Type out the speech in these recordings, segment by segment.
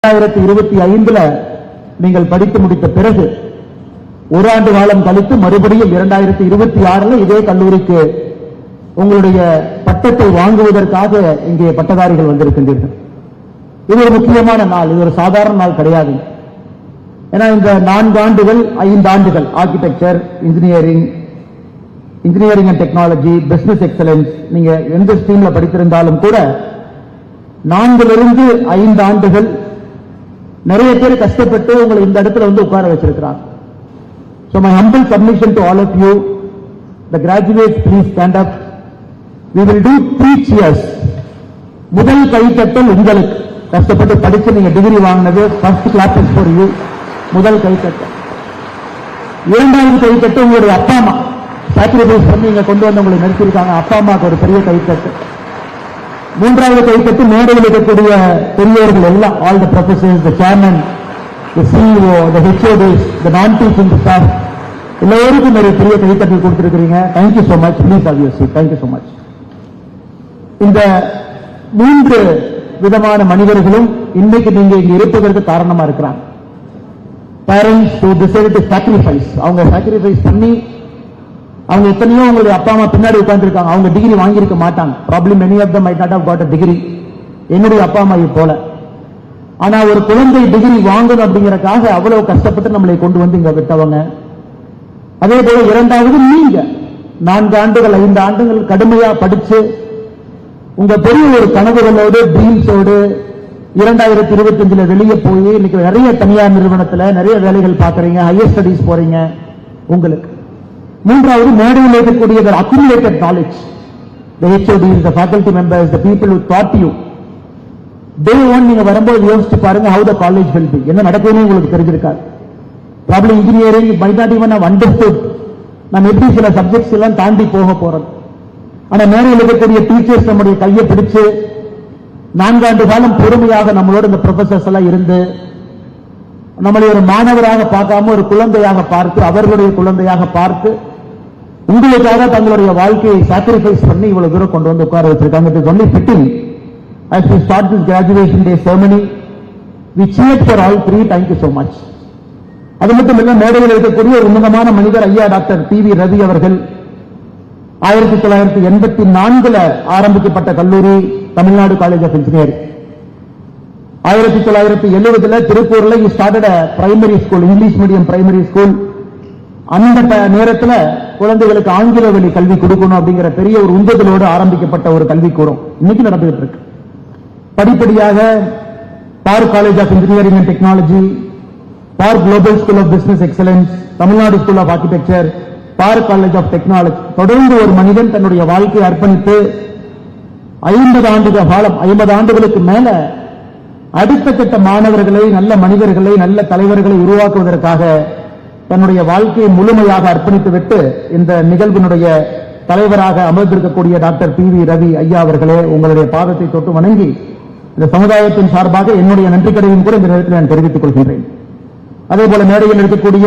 2025 நீங்கள் படித்து முடித்த பிறகு ஒரு ஆண்டு காலம் கழித்து மறுபடியும் 2026 இதே கல்லூரிக்கு உங்களுடைய பட்டத்தை வாங்குவதற்காக இங்கே பட்டதாரிகள் வந்திருக்கின்றீர்கள். இது ஒரு முக்கியமான நாள், இது ஒரு சாதாரண நாள் கிடையாது. ஏன்னா இந்த 4 ஆண்டுகள் 5 ஆண்டுகள் architecture, engineering and technology, business excellence, நீங்க எந்த ஸ்ட்ரீம்ல படித்திருந்தாலும் கூட 4 to 5 ஆண்டுகள் நிறைய பேர் கஷ்டப்பட்டு உங்களை இந்த இடத்துல வந்து உட்கார வச்சிருக்கிறாங்க. So my humble submission to all of you, the graduates, please stand up. We will do 3 cheers. முதல் கைத்தட்டல் உங்களுக்கு, கஷ்டப்பட்டு படிச்சு நீங்க டிகிரி வாங்கினது, first clap is for you. முதல் கைத்தட்டல். இரண்டாவது கைத்தட்டல் உங்களுடைய அப்பா அம்மா சாக்ரிஃபைஸ் பண்ணி இங்க கொண்டு வந்து உங்களை நிறுத்திருக்காங்க, அப்பா அம்மாவுக்கு ஒரு பெரிய கைத்தட்டு. மூன்றாவது கைத்தட்டு மேடையில் இருக்கக்கூடிய பெரியவர்கள் எல்லாம், all the professors, the chairman, the CEO, the HODs, the non teaching staff, எல்லோருக்கும் ஒரு பெரிய கைத்தட்டல் கொடுத்திருக்கிறீங்க. Thank you so much. Please have your seat. Thank you so much. இந்த 3 விதமான மனிதர்களும் இன்னைக்கு நீங்க இங்க இருப்பதற்கு காரணமா இருக்கிறாங்க. Parents who decided to sacrifice, அவங்க சாக்ரிஃபைஸ் பண்ணி அவங்க எத்தனையோ உங்களுடைய அப்பா அம்மா பின்னாடி உட்கார்ந்துருக்காங்க. அவங்க டிகிரி வாங்கியிருக்க மாட்டாங்க. Problem many of them might not have got a degree. என்னுடைய அப்பா அம்மா போல. ஆனா ஒரு குழந்தை டிகிரி வாங்கணும் அப்படிங்கறதுக்காக அவ்வளவு கஷ்டப்பட்டு நம்மளை கொண்டு வந்து இங்க விட்டவங்க. அதே போல இரண்டாவது நீங்க 4 ஆண்டுகள் 5 ஆண்டுகள் கடுமையா படிச்சு உங்க பெரிய ஒரு கனவுகளோடு ட்ரீம்ஸோடு 2025 வெளியே போய் இன்னைக்கு நிறைய தனியார் நிறுவனத்துல நிறைய வேலைகள் பாக்குறீங்க, ஹையர் ஸ்டடீஸ் போறீங்க. உங்களுக்கு மூன்றாவது மேடையில் இருக்கக்கூடிய accumulated knowledge, the HODs, the faculty members, the people who taught you. Day 1 நீங்க வரும்போது யோசிச்சு பாருங்க, how the college will be, என்ன நடக்குதுன்னு உங்களுக்கு தெரிஞ்சிருக்காது. Probably engineering might not even have understood நம்ம எப்படி சில சப்ஜெக்ட்ஸ் எல்லாம் தாண்டி போக போறோம். ஆனா மேடையில் இருக்கக்கூடிய டீச்சர்ஸ் நம்முடைய கையை பிடிச்சு 4 ஆண்டு காலம் பொறுமையாக நம்மளோட இந்த ப்ரொஃபசர்ஸ் எல்லாம் இருந்து நம்மளை ஒரு மாணவராக பார்க்காம ஒரு குழந்தையாக பார்த்து, அவர்களுடைய குழந்தையாக பார்த்து உங்களுக்காக தங்களுடைய வாழ்க்கையை சாக்ரிஃபைஸ் பண்ணி இவ்வளவு தூரம் கொண்டு வந்து உட்கார வச்சிருக்காங்க. It is only fitting as we start this graduation day ceremony. We cheered for all 3. Thank you so much. அது மட்டும் இல்ல, மேடையில் இருக்கக்கூடிய ஒரு உன்னதமான மனிதர் ஐயா டாக்டர் PV ரவி அவர்கள் 1984 ஆரம்பிக்கப்பட்ட கல்லூரி தமிழ்நாடு காலேஜ் ஆஃப் இன்ஜினியரிங். 1970 திருப்பூர்ல started primary school, English medium primary school. அந்த நேரத்தில் குழந்தைகளுக்கு ஆங்கில வழி கல்வி கொடுக்கணும் அப்படிங்கிற பெரிய ஒரு உந்துதலோடு ஆரம்பிக்கப்பட்ட ஒரு கல்விக்கூடம் இன்னைக்கு நடந்துகிட்டு இருக்கு. படிப்படியாக பார் college of engineering and technology, bar global school of business excellence, Tamil Nadu school of architecture, bar college of technology, தொடர்ந்து ஒரு மனிதன் தன்னுடைய வாழ்க்கையை அர்ப்பணித்து 50 ஆண்டுகளுக்கு மேல அடுத்த கட்ட மாணவர்களை, நல்ல மனிதர்களை, நல்ல தலைவர்களை உருவாக்குவதற்காக தன்னுடைய வாழ்க்கையை முழுமையாக அர்ப்பணித்து விட்டு இந்த நிகழ்வினுடைய தலைவராக அமர்ந்திருக்கக்கூடிய டாக்டர் PV ரவி ஐயா அவர்களே, உங்களுடைய பாதத்தை தொட்டு வணங்கி இந்த சமுதாயத்தின் சார்பாக என்னுடைய நன்றி கடையும் கூட இந்த நேரத்தில் நான் தெரிவித்துக் கொள்கின்றேன். அதே போல மேடையில் இருக்கக்கூடிய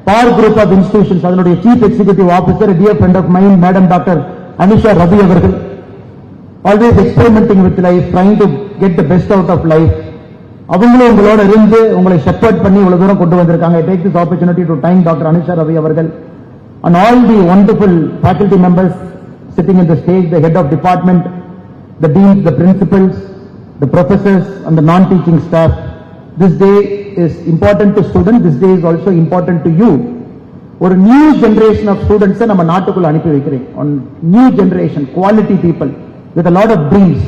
பார் குரூப் ஆஃப் இன்ஸ்டிடியூஷன்ஸ் அதனுடைய chief executive officer, dear friend of mind, madam doctor Anisha Ravi அவர்கள், always experimenting with life, trying to get the best out of life. அவங்களும் உங்களோட இருந்து உங்களை சப்போர்ட் பண்ணி இவ்வளவு தூரம் கொண்டு வந்திருக்காங்க. I take this opportunity to thank Dr. Anisha Ravi அவர்கள் and all the wonderful faculty members sitting in the stage, the head of department, the deans, the principals, the professors and the non-teaching staff. This day is important to students. This day is also important to you. ஒரு new generation of students நம்ம நாட்டுக்குள்ள அனுப்பி வைக்கிறேன். on new generation, quality people with a lot of dreams,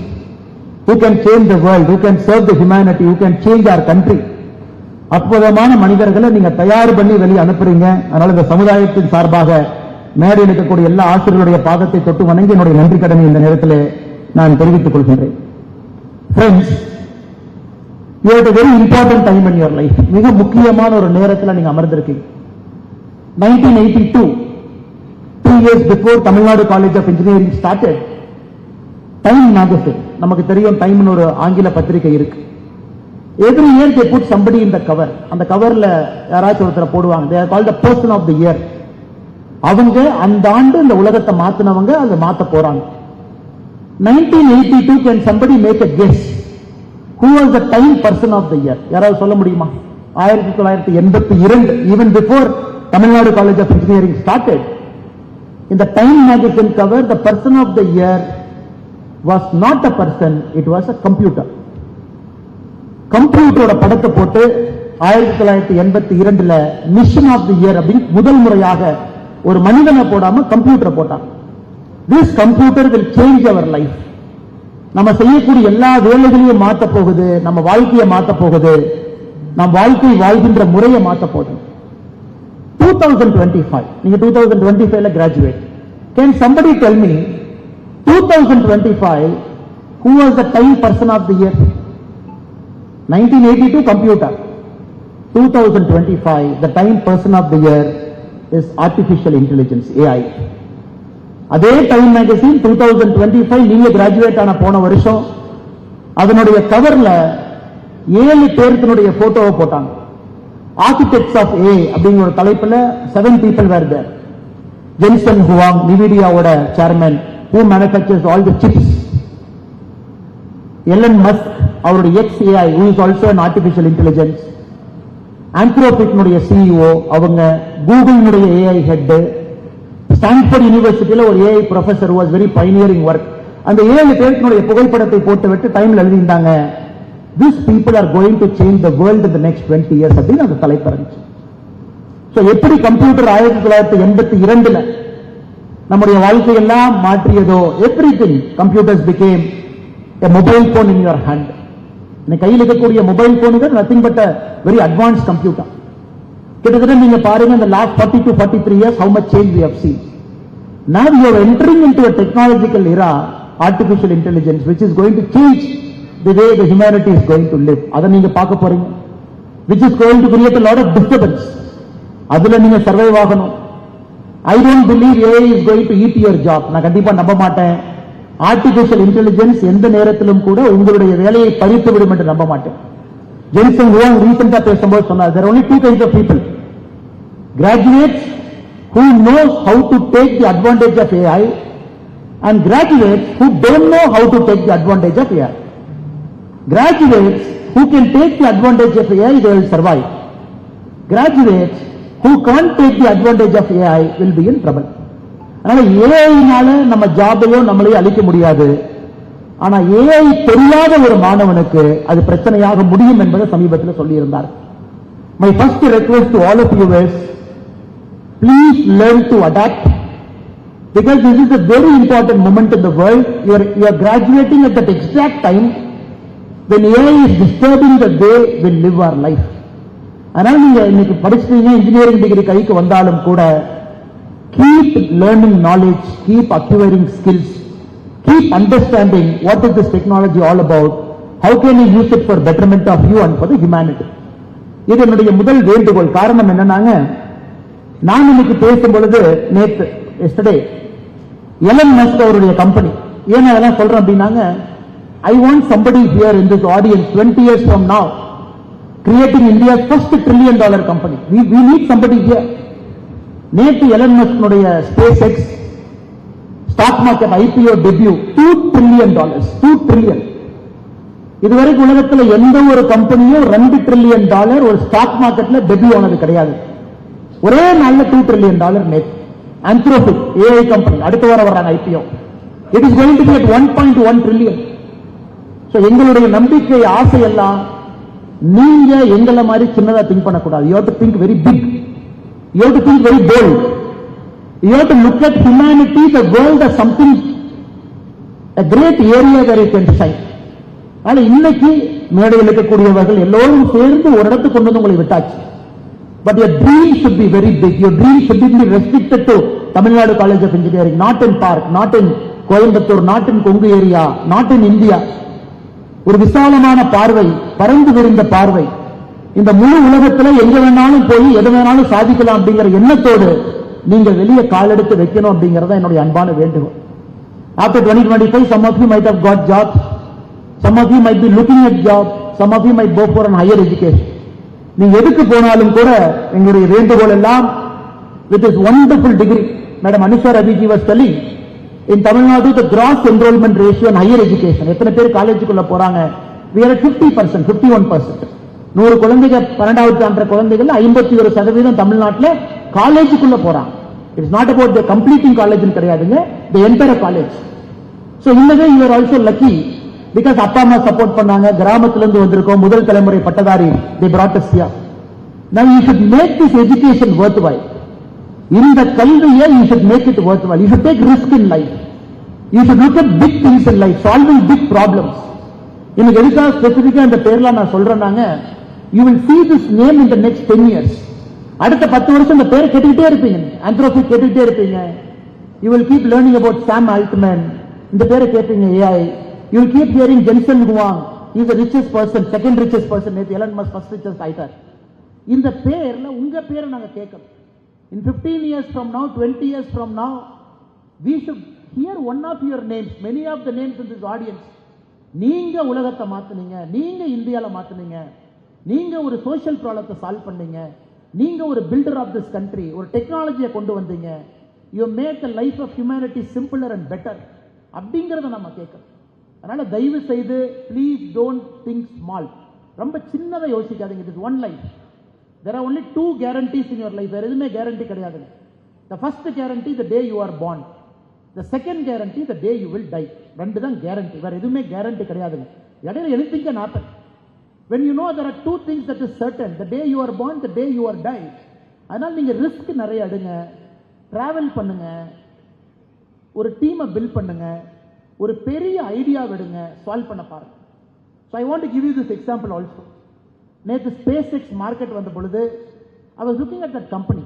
who can change the world, who can serve the humanity, who can change our country. அற்புதமான மனிதர்களை நீங்க தயார் பண்ணி வெளியே அனுப்புறீங்க. அதனால இந்த சமுதாயத்தின் சார்பாக மேடையில் இருக்கக்கூடிய எல்லா ஆசிரியர்களுடைய பாதத்தை தொட்டு வணங்கி என்னுடைய நன்றி கடனை இந்த நேரத்தில் நான் தெரிவித்துக் கொள்கின்றேன். Friends, you had a very important time in your life. மிக முக்கியமான ஒரு நேரத்தில் நீங்க அமர்ந்திருக்கீங்க. 1982, 2 years before Tamil Nadu college of engineering started, Time magazine, நமக்கு தெரியும் டைம்னு ஒரு ஆங்கில பத்திரிகை இருக்கு. every year they put somebody in the cover. அந்த கவர்ல யாராச்சும் ஒருத்தரை போடுவாங்க. they are called the person of the year. அவங்க அந்த ஆண்டு இந்த உலகத்தை மாத்தினவங்க, அதை மாத்த போறாங்க. 1982, can somebody make a guess Who was the time person of the year? யாராவது சொல்ல முடியுமா? 1982, even before Tamil Nadu College of Engineering started, in the Time magazine cover, the person of the year was not a person, it was a computer. கம்ப்யூட்டரோட படத்தை போட்டு 1982 mission of the year அப்படின்னு முதல் முறையாக ஒரு மனிதனை போடாம கம்ப்யூட்டரை போட்டான். This computer will change our life. நம்ம செய்யக்கூடிய எல்லா வேலைகளையும் மாத்த போகுது, நம்ம வாழ்க்கையை மாத்த போகுது, நம் வாழ்க்கை வாழ்கின்ற முறையை மாத்த போகுது. 2025, நீங்க 2025ல graduate. Can somebody tell me 2025 who was the time person of the year? 1982 computer. 2025 the time person of the year is artificial intelligence, AI. அதே டைம் மேகசின் 2025 நீங்க கிராஜுவேட் ஆன போன வருஷம் அதனுடைய கவர்ல 7 பேருடைய போட்டோவை போட்டாங்க. ஆர்கிடெக்ட்ஸ் ஆஃப் ஏ அப்படிங்கிற ஒரு தலைப்புல 7 people were there. Jensen Huang, நிவிடியாவோட chairman, who manufactures all the chips. Elon Musk, அவருடைய XAI, who is also an artificial intelligence. ஆந்த்ரோபிக்னுடைய CEO அவங்க, கூகுள்னுடைய AI ஹெட், ஸ்டான்போர்ட் யூனிவர்சிட்டியில ஒரு AI professor was very pioneering work. அந்த 7 பேருடைய புகைப்படத்தை போட்டு விட்டு டைம்ல எழுதியிருந்தாங்க, these people are going to change the world in the next 20 years அப்படின்னு அந்த தலைப்பு இருந்துச்சு. சோ எப்படி கம்ப்யூட்டர் 1982ல நம்முடைய வாழ்க்கையெல்லாம் மாற்றியதோ, everything computers became a mobile phone in your hand. இந்த கையில் இருக்கக்கூடிய மொபைல் போனுக்கு nothing but a very advanced computer. கிட்டத்தட்ட நீங்க பாருங்க, இந்த last 40 to 43 years how much change we have seen. Now we are entering into a technological era, artificial intelligence, which is going to change the way the humanity is going to live. அதை நீங்க பார்க்க போறீங்க, which is going to create a lot of disturbance. அதுல நீங்க survive ஆகணும். I don't believe AI is going to eat your job. நான் கண்டிப்பா நம்ப மாட்டேன். ஆர்டிபிஷியல் இன்டெலிஜென்ஸ் எந்த நேரத்திலும் கூட உங்களுடைய வேலையை பறித்து விடும் என்று நம்ப மாட்டேன். ஜென்சன் ஹுவாங் ரீசெண்டா பேசும்போது சொன்னார், there are only 2 kinds of people. Graduates who knows how to take the advantage of AI and graduates who don't know how to take the advantage of AI. Graduates who can take the advantage of AI, they will survive. Graduates who can't take the advantage of AI will be in trouble. அதனால ஏஐனால நம்ம ஜாபையோ நம்மளையோ அழிக்க முடியாது. ஆனா AI தெரியாத ஒரு மாணவனுக்கு அது பிரச்சனையாக முடியும் என்பதை சமீபத்தில் சொல்லி இருந்தார். My first request to all of you is, please learn to adapt, because this is a very important moment in the world. You are graduating at that exact time when AI is disturbing the way we live our life. அதனால நீங்க இன்னைக்கு படிச்சிட்டீங்க, engineering degree கைக்கு வந்தாலும் கூட keep learning knowledge, keep acquiring skills, keep understanding what is this technology all about, how can you use it for betterment of you and for the humanity. இது என்னுடைய முதல் வேண்டுகோள். காரணம் என்னன்னாங்க, நான் இன்னைக்கு பேசும் பொழுது நேற்று எஸ்டர்டே எலன் மஸ்க் அவருடைய கம்பெனி, ஏன் அதெல்லாம் சொல்றேன் அப்படின்னாங்க, I want somebody here in this audience 20 years from now creating India's first $1 trillion company. We need somebody here. நேற்று Elon Musk SpaceX stock market IPO debut $2 trillion. 2 trillion. இதுவரைக்கும் உலகத்தில் எந்த ஒரு கம்பெனியும் $2 trillion ஒரு ஸ்டாக் மார்க்கெட்ல debut ஆனது கிடையாது. ஒரே நாள்ல $2 trillion நேற்று. ஆந்த்ரோபிக் AI கம்பெனி அடுத்த வாரம் வர்றாங்க IPO. It is going to be at 1.1 trillion. So எங்களுடைய நம்பிக்கை, ஆசை எல்லாம் நீங்க எங்களை மாதிரி சின்னதா திங்க் பண்ணக்கூடாது. You have to think very big. You have to think very bold. You have to look at humanity, the world as something, a great area where you can shine. ஆனா இன்னைக்கு மேடையில் இருக்கக்கூடியவர்கள் எல்லோரும் சேர்ந்து ஒரு இடத்துக்கு கொண்டு வந்து உங்களை விட்டாச்சு. But your dream should be very big. Your dream should be restricted to Tamil Nadu College of Engineering, not in Park, not in Coimbatore, not in Kongu area, not in India. ஒரு விசாலமான பார்வை, பறந்து விரிந்த பார்வை, இந்த முழு உலகத்தில் எங்க வேணாலும் போய் எது வேணாலும் சாதிக்கலாம் அப்படிங்கிற எண்ணத்தோடு நீங்க வெளியே காலெடுத்து வைக்கணும் அப்படிங்கறத என்னுடைய அன்பான வேண்டுகோள். After 2025, some of you might have got jobs, some of you might be looking at jobs, some of you might go for an higher education. நீங்க எதுக்கு போனாலும் கூட எங்களுடைய வேண்டுகோள் எல்லாம், with this wonderful degree, Madam Anusha Raviji was telling, in Tamil Nadu the gross enrollment ratio in higher education, எத்தனை பேர் காலேஜுக்குள்ள போறாங்க, we are at 50%, 51%. 100 குழந்தைகள் 12வது தாண்டுற குழந்தைகள் 51% தமிழ்நாட்டில் காலேஜுக்குள்ள போறாங்க. It's not about the completing காலேஜ்னு கிடையாதுங்க, தி என்டையர் காலேஜ். சோ இந்த way you are also lucky because அப்பா அம்மா சப்போர்ட் பண்ணாங்க, கிராமத்துல இருந்து வந்திருக்கோம், முதல் தலைமுறை பட்டதாரி, they brought us here. Now you should make this education worthwhile. இந்த கல்வியை you should make it worthwhile. You should take risk in life. You should look at big things in life, solving big problems. எனக்கு எதுக்காக ஸ்பெசிபிக்கா இந்த பேர்லாம் நான் சொல்றேன்னாங்க, you will see this name in the next 10 years. அடுத்த 10 வருஷம் இந்த பேரை கேட்டுக்கிட்டே இருப்பீங்க, ஆந்த்ரோபி கேட்டுக்கிட்டே இருப்பீங்க. You will keep learning about Sam Altman. இந்த பேரை கேட்பீங்க, AI. You will keep hearing Jensen Huang. He is the richest person, second richest person. நேத்து Elon Musk first richest ஆயிட்டார். இந்த பேர்ல உங்க பேரை நாங்க கேட்கணும். In 15 years from now, 20 years from now, we should hear one of your names, many of the names in this audience. நீங்க உலகத்தை மாத்துனீங்க, நீங்க இந்தியால மாத்துனீங்க, நீங்க ஒரு சோஷியல் ப்ராப்ளத்தை சால்வ் பண்ணீங்க, நீங்க ஒரு பில்டர் ஆஃப் திஸ் கண்ட்ரி, ஒரு டெக்னாலஜியை கொண்டு வந்தீங்க, you make the life of humanity simpler and better அப்படிங்கறத நம்ம கேட்கணும். அதனால தயவு செய்து ப்ளீஸ் டோன்ட் திங்க் ஸ்மால். ரொம்ப சின்னதை யோசிக்காதீங்க. It is one life. There are only 2 guarantees in your life. வேற எதுவுமே கேரண்டி கிடையாது. The first guarantee the day you are born. The second guarantee the day you will die. ரெண்டு தான் guarantee, வேற எதுவுமே guarantee கிடையாது. இடையில anything can happen. When you know there are 2 things that is certain, the day you are born, the day you are die. அதனால நீங்க risk நிறைய எடுங்க, டிராவல் பண்ணுங்க, ஒரு டீமை பில்ட் பண்ணுங்க, ஒரு பெரிய ஐடியா விடுங்க, சால்வ் பண்ண பாருங்க. So I want to give you this example also. நேற்று SpaceX மார்க்கெட் வந்த பொழுது I was looking at that company.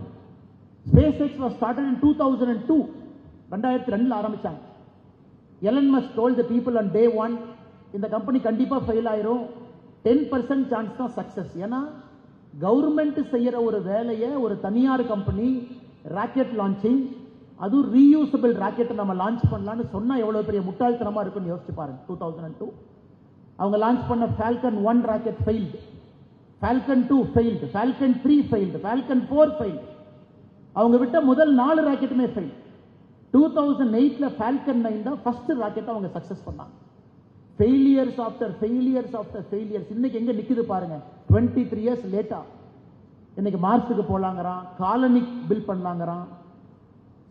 SpaceX was started in 2002. 2002 ஆரம்பிச்சாங்க. Elon Musk told the people on day 1, இந்த கம்பெனி கண்டிப்பா fail ஆயிரும், 10% chance தான் success. ஏன்னா government செய்யற ஒரு வேலையை ஒரு தனியார் கம்பெனி ராக்கெட் லான்ச்சிங், அது ரீயூசபிள் ராக்கெட்டை நம்ம லான்ச் பண்ணலாம்னு சொன்னா எவ்வளவு பெரிய முட்டாள்தனமா இருக்குன்னு யோசிச்சு பாருங்க. 2002 அவங்க லான்ச் பண்ண Falcon 1 rocket failed, Falcon 2 failed, Falcon 3 failed, Falcon 4 failed. அவங்க விட்ட முதல் 4 ராக்கெட்டுமே ஃபெயில். 2008ல Falcon 9 தான் ஃபர்ஸ்ட் ராக்கெட் அவங்க சக்சஸ் பண்ணாங்க. Failures after failures after failures. இன்னைக்கு எங்க நிக்குது பாருங்க. 23 இயர்ஸ் லேட்டா இன்னைக்கு மார்ஸுக்கு போலாங்கறான், காலனி பில்ட் பண்ணலாங்கறான்,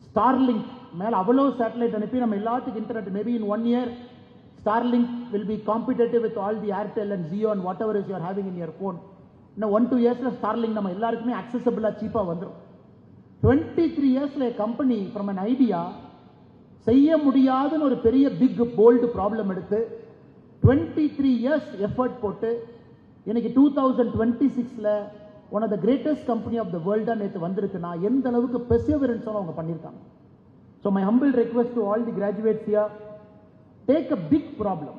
ஸ்டார்லிங்க் மேல அவ்வளவு சேட்டலைட் அனுப்பி நம்ம எல்லாத்துக்கும் internet. Maybe in 1 year Starlink will be competitive with all the Airtel and Jio and whatever is you are having in your phone. இன்னும் 1-2 yearsல Starlink நம்ம எல்லாருக்குமே accessible-ஆ சீப்பா வந்துரும். 23 yearsல கம்பெனி from an idea செய்ய முடியாதுன்னு ஒரு பெரிய பிக் போல்டு ப்ராப்ளம் எடுத்து 23 years எஃபர்ட் போட்டு இன்னைக்கு 2026ல one of the greatest company of the world நேத்து வந்திருக்குன்னா எந்த அளவுக்கு perseverance அவங்க பண்ணிருக்காங்க. So my humble request to all the graduates here, take a big problem,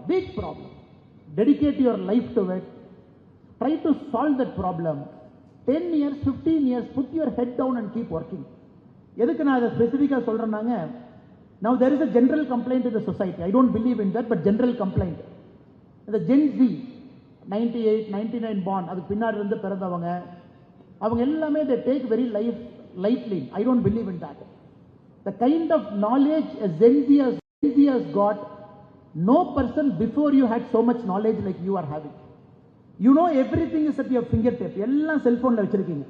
dedicate your life to it, try to solve that problem. 10 years, 15 years, put your head down and keep working. எதுக்கு நான் அதை ஸ்பெசிஃபிக்கா சொல்றேன்னாங்க, now there is a general complaint in the society. I don't believe in that, but general complaint. The Gen Z 98, 99 born, அதுக்கு பின்னாடி இருந்து பிறந்தவங்க, அவங்க எல்லாமே they take very lightly. I don't believe in that. The kind of knowledge a Gen Z has got, no person before you had so much knowledge like you are having. You know everything is at your fingertip. எல்லாம் செல்போன்ல வச்சிருக்கீங்க.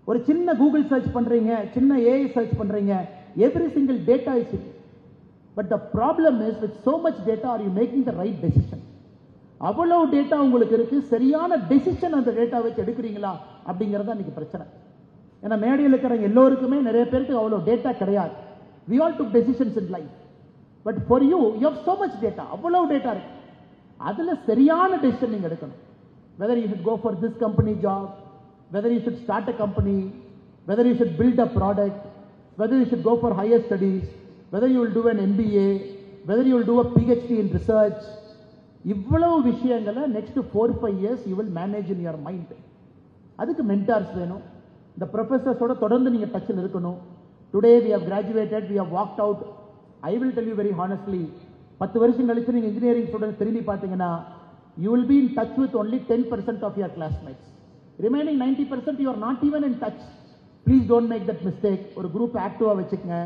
ஒரு சின்ன Google search பண்றீங்க, சின்ன AI search பண்றீங்க, every single data is it. But the problem is with so much data, are you making the right decision? அவ்வளவு data உங்களுக்கு இருக்கு, சரியான டெசிஷன் அந்த டேட்டா வச்சு எடுக்கிறீங்களா அப்படிங்கறத இன்னைக்கு பிரச்சனை. ஏன்னா மேடையில் இருக்கிறவங்க எல்லோருக்குமே நிறைய பேருக்கு அவ்வளவு டேட்டா கிடையாது. We all took decisions in life. But for you have so much data, அவ்வளவு டேட்டா இருக்கு. அதுல சரியான டெசிஷன் நீங்க எடுக்கணும். Whether you should go for this company job, whether you should start a company, whether you should build a product, whether you should go for higher studies, whether you will do an MBA, whether you will do a PhD in research. இவ்வளவு விஷயங்களை next 4-5 years you will manage in your mind. அதுக்கு mentors வேணும். இந்த ப்ரொஃபசர்ஸோட தொடர்ந்து நீங்க டச்சில் இருக்கணும். Today we have graduated, we have walked out. I will tell you very honestly, 10 வருஷம் கழிச்சு நீங்க இன்ஜினியரிங் ஸ்டூடெண்ட்ஸ் திரும்பி பார்த்தீங்கன்னா you will be in touch with only 10% of your classmates. Remaining 90% you are not even in touch. Please don't make that mistake. ஒரு group ஆக்டிவா வச்சுக்கங்க.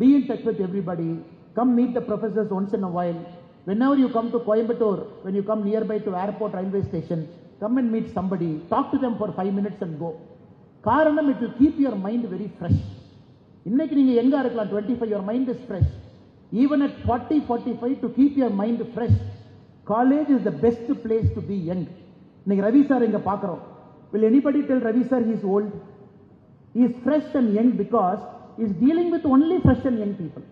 Be in touch with everybody. Come meet the professors once in a while. Whenever you come to Coimbatore, when you come nearby to airport railway station, come and meet somebody, talk to them for 5 minutes and go. காரணம், it will keep your mind very fresh. இன்னைக்கு நீங்க எங்க இருக்கலாம் 25, your mind is fresh. Even at 40, 45, to keep your mind fresh, college is the best place to be young. இன்னைக்கு Ravi sir இங்க பார்க்கிறோம். Will anybody tell Ravi sir he is old? He is fresh and young because he is dealing with only fresh and young people.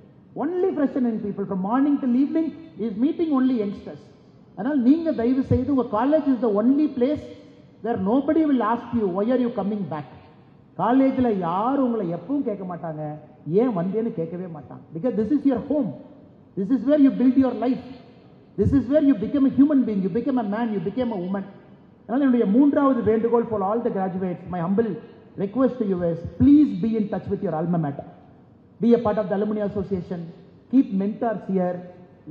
Only fresh and young people. From morning till evening, he is meeting only youngsters. அதனால் நீங்க தயவு செய்து உங்க college is the only place where nobody will ask you why are you coming back. காலேஜில் யாரும் உங்களை எப்பவும் கேட்க மாட்டாங்க, ஏன் வந்தேன்னு கேட்கவே மாட்டாங்க. Because this is your home. This is where you build your life. This is where you become a human being, you become a man, you became a woman. அதனால் என்னுடைய மூன்றாவது வேண்டுகோள் for all the graduates, my humble request to you is, please be in touch with your alma mater. Be a part of the alumni association. Keep mentors here.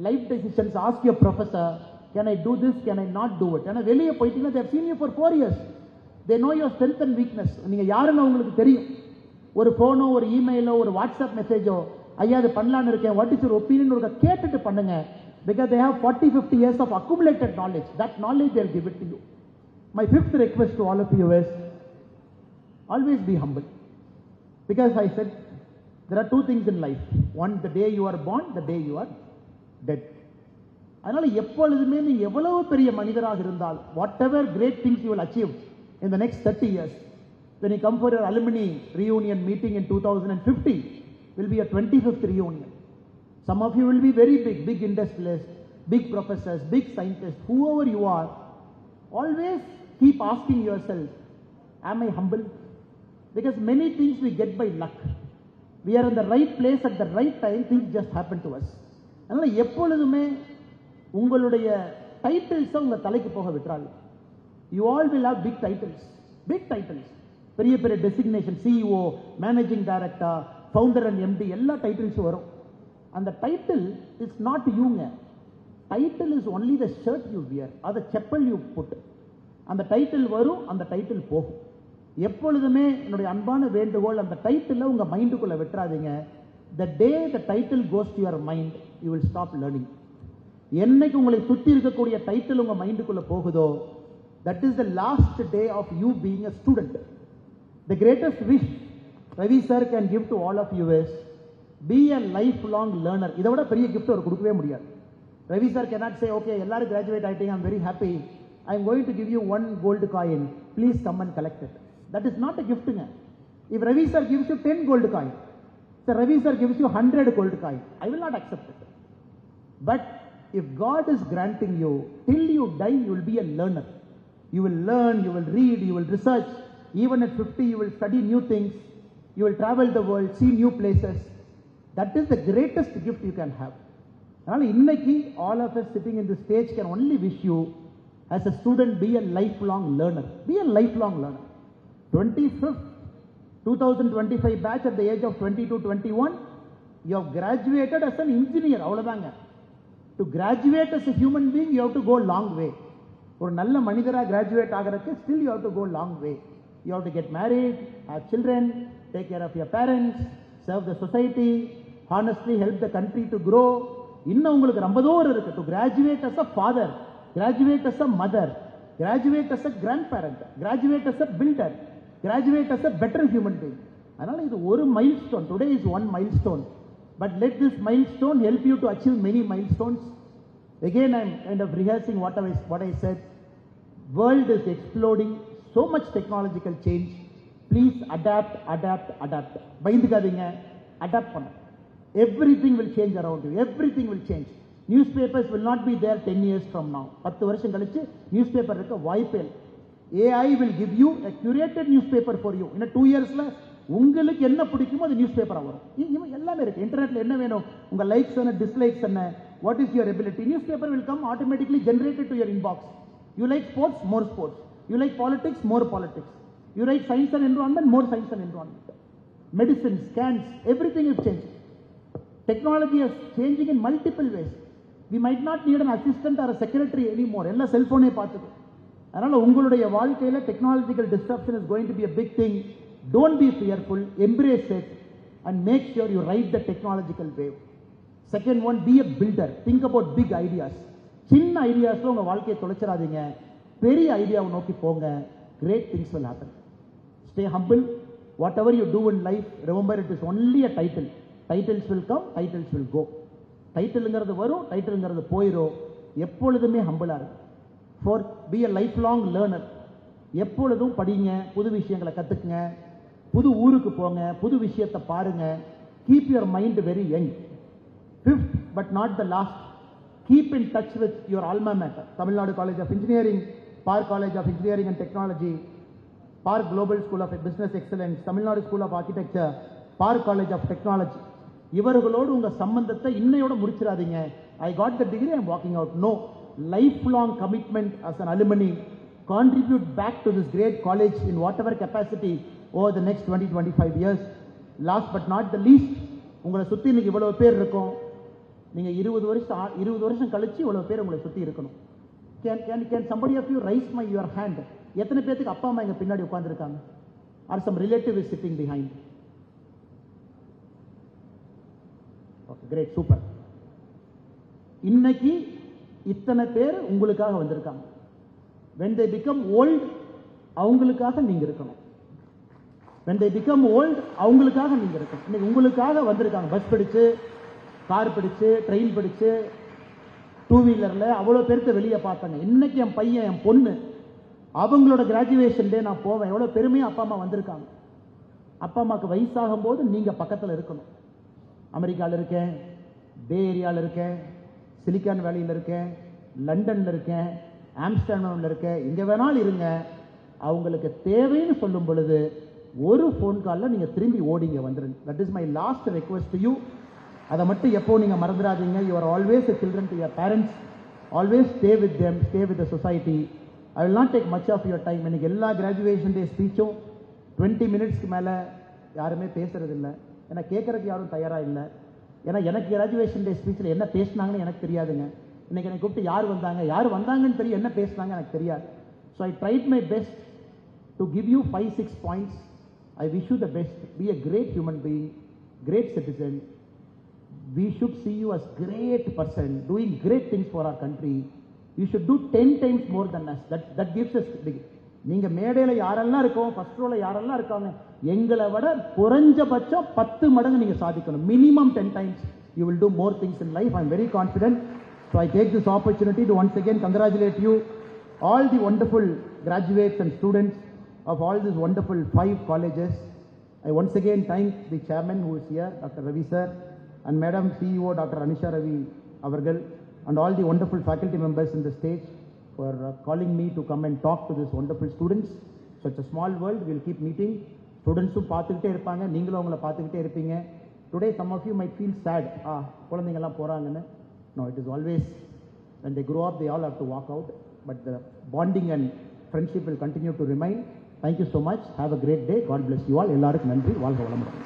Life decisions, ask your professor, can I do this, can I not do it? ஏன்னா வெளியே போயிட்டீங்கன்னா they have seen you for 4 years. They know your strength and weakness. நீங்க யாருன்னு அவங்களுக்கு தெரியும். ஒரு போனோ, ஒரு இமெயிலோ, ஒரு வாட்ஸ்அப் மெசேஜோ, ஐயா அது பண்ணலான்னு இருக்கேன், வாட் இஸ் யுவர் ஒப்பீனியன் ஒரு கேட்டுட்டு பண்ணுங்க. Because they have 40-50 years of accumulated knowledge. That knowledge they will give it to you. My fifth request to all of you is, always be humble. Because I said, there are two things in life. One, the day you are born, the day you are dead. அதனால எப்பொழுதுமே நீ எவ்வளவு பெரிய மனிதராக இருந்தால், whatever great things you will achieve in the next 30 years, when you come for your alumni reunion meeting in 2050, will be a 25th reunion. Some of you will be very big, big industrialists, big professors, big scientists, whoever you are. Always keep asking yourself, am I humble? Because many things we get by luck. We are in the right place at the right time, things just happen to us. அதனால எப்பொழுதுமே உங்களுடைய titles உங்க தலைக்கு போக விட்டுறாங்க. You all will have big titles. Big titles. பெரிய பெரிய designation, CEO, managing director, founder and MD எல்லா டைட்டில்ஸும் வரும். அந்த டைட்டில் இஸ் நாட் யூங்க. Title is only the shirt you wear, அது செப்பல் யூ புட். அந்த டைட்டில் வரும், அந்த டைட்டில் போகும். எப்பொழுதுமே என்னுடைய அன்பான வேண்டுகோள், அந்த டைட்டில் உங்க மைண்டுக்குள்ள விட்டுறாதீங்க. The day the title goes to your mind, you will stop learning. என்னைக்கு உங்களை சுற்றி இருக்கக்கூடிய டைட்டில் உங்க மைண்டுக்குள்ள போகுதோ, that is the last day of you being a student. The greatest wish Ravi sir can give to all of you is, be a lifelong learner. இதை விட பெரிய gift அவர் கொடுக்கவே முடியாது. Ravi sir cannot say, okay, எல்லாரும் graduate ஆயிட்டீங்க, I'm very happy, I'm going to give you 1 gold coin, please come and collect it. That is not a gift. If Ravi sir gives you 10 gold coin, so Ravi sir gives you 100 gold coin, I will not accept it. But if God is granting you, till you die, you will be a learner. You will learn, you will read, you will research. Even at 50, you will study new things. You will travel the world, see new places. That is the greatest gift you can have. அதனால இன்னைக்கு all of us sitting in this stage can only wish you, as a student, be a lifelong learner. Be a lifelong learner. 25th 2025 batch at the age of 22-21, you have graduated as an engineer. அவ்வளவுதாங்க. To graduate as a human being, you have to go long way. ஒரு நல்ல மனிதரா graduate ஆகிறதுக்கு still you have to go long way. You have to get married, have children, take care of your parents, serve the society, honestly help the country to grow. இன்னும் உங்களுக்கு ரொம்ப தூரம் இருக்கு. To graduate as a father, graduate as a mother, graduate as a grandparent, graduate as a builder, graduate as a better human being. அதனால இது ஒரு milestone. Today is one milestone, but let this milestone help you to achieve many milestones. Again, I am kind of rehearsing what I said. World is exploding, so much technological change. Please adapt. பயந்துக்காதீங்க, adapt பண்ணு. Everything will change around you. Everything will change. Newspapers will not be there 10 years from now. 10 வருஷம் கழிச்சு newspaper இருக்க வாய்ப்பே இல்லை. AI will give you a curated newspaper for you. In 2 yearsல உங்களுக்கு என்ன பிடிக்குமோ அது நியூஸ்பேப்பரா வரும். எல்லாமே இருக்கு. இன்டர்நெட்ல என்ன வேணும், உங்க லைக்ஸ் என்ன, டிஸ்லைக்ஸ் என்ன, what is your ability, newspaper will come automatically generated to your inbox. You like sports, more sports. You like politics, more politics. You like science and environment, more science and environment. Medicine, scans, everything is changing. Technology is changing in multiple ways. We might not need an assistant or a secretary anymore. எல்லா செல்போனே பார்த்துது. அதனால உங்களுடைய வாழ்க்கையில technological disruption is going to be a big thing. Don't be fearful, embrace it and make sure you ride the technological wave. Second one, be a builder. Think about big ideas. சின்ன ஐடியாஸ்ல உங்க வாழ்க்கையை தொலைச்சிடாதீங்க. பெரிய ஐடியாவை நோக்கி போங்க. Great things will happen. Stay humble. Whatever you do in life, remember it is only a title. Titles will come, titles will go. டைட்டில்ங்கிறது வரும், டைட்டில்ங்கிறது போயிடும். எப்பொழுதுமே ஹம்பிளா இருக்கு. For be a lifelong learner. எப்பொழுதும் படிங்க, புது விஷயங்களை கத்துக்குங்க, புது ஊருக்கு போங்க, புது விஷயத்தை பாருங்க. Keep your mind very young. Fifth but not the last, keep in touch with your alma mater. Tamil Nadu College of Engineering, Park College of Engineering and Technology, Park Global School of Business Excellence, Tamil Nadu School of Architecture, Park College of Technology. இவர்களோடு உங்க சம்பந்தத்தை இன்னையோட முடிச்சிடாதீங்க. I got the degree, I am walking out. No, lifelong commitment as an alumni. Contribute back to this great college in whatever capacity over the next 20-25 years. Last but not the least, உங்களை சுத்தி இன்னைக்கு இவ்வளவு பேர் இருக்கும். நீங்க 20 வருஷம் கழிச்சு இவ்வளவு பேர் உங்களை சுத்தி இருக்கணும். Can somebody of you raise your hand? எத்தனை பேருக்கு அப்பா அம்மா இங்க பின்னாடி உட்கார்ந்திருக்காங்க? Or some relative is sitting behind? Okay, great, super. இன்னைக்கு இத்தனை பேர் உங்களுக்காக வந்திருக்காங்க. When they become old, அவங்களுக்காக நீங்க இருக்கணும். When they become old, அவங்களுக்காக நீங்க இருக்கணும். இன்னைக்கு உங்களுக்காக வந்திருக்காங்க. பஸ் பிடிச்சு, கார் பிடிச்சு, ட்ரெயின் பிடிச்சு, டூ வீலர்ல அவ்வளவு பேருக்கு வெளியே பார்த்தாங்க. இன்னைக்கு என் பையன், என் பொண்ணு, அவங்களோட கிராஜுவேஷன் டே நான் போவேன். எவ்வளவு பெருமையா அப்பா அம்மா வந்திருக்காங்க. அப்பா அம்மாக்கு வயசாகும் போது நீங்க பக்கத்துல இருக்கணும். அமெரிக்காவில் இருக்கேன், பே ஏரியாவில் இருக்கேன், சிலிக்கான் வேலியில் இருக்கேன், லண்டன்ல இருக்கேன், ஆம்ஸ்டர்டாம்ல இருக்கேன், எங்க வேணாலும் இருங்க. அவங்களுக்கு தேவைன்னு சொல்லும் பொழுது ஒரு ஃபோன் காலில் நீங்க திரும்பி ஓடிங்க வந்துருங்க. That is my last request to you. அதை மட்டும் எப்போ நீங்க மறந்துடாதீங்க. You are always a children to your parents. Always stay with them, stay with the society. I will not take much of your time. எனக்கு எல்லா graduation டே ஸ்பீச்சும் 20 மினிட்ஸ்க்கு மேலே யாருமே பேசுறது இல்லை. ஏன்னா கேட்கறதுக்கு யாரும் தயாரா இல்லை. ஏன்னா எனக்கு கிராஜுவேஷன் டே ஸ்பீச்சில் என்ன பேசினாங்கன்னு எனக்கு தெரியாதுங்க. இன்னைக்கு எனக்கு கூப்பிட்டு யார் வந்தாங்கன்னு தெரியும், என்ன பேசினாங்க எனக்கு தெரியாது. So I tried my best to give you 5-6 points. I wish you the best. Be a great human being, great citizen. We should see you as great person doing great things for our country. You should do 10 times more than us. That gives us big. நீங்க மேடையில யாரெல்லாம் இருக்கோம், first ரோல யாரெல்லாம் இருக்காங்க, எங்களை விட குறைஞ்சபட்சம் 10 மடங்கு நீங்க சாதிக்கணும். Minimum 10 times you will do more things in life. I am very confident. So I take this opportunity to once again congratulate you, all the wonderful graduates and students of all these wonderful 5 colleges. I once again thank the chairman who is here, Dr. Ravi sir, and Madam CEO Dr. Anisha Ravi avargal, and all the wonderful faculty members in the stage for calling me to come and talk to these wonderful students. Such a small world, we will keep meeting. Studentsum பார்த்துக்கிட்டே இருப்பாங்க, நீங்களும் அவங்கள பார்த்துக்கிட்டே இருப்பீங்க. Today some of you might feel sad. குழந்தைங்க எல்லாம் போறாங்கன்னு. No, it is always when they grow up they all have to walk out, but the bonding and friendship will continue to remain. Thank you so much. Have a great day. God bless you all. எல்லாருக்கும் நன்றி. வாழ்க வளமுடன்.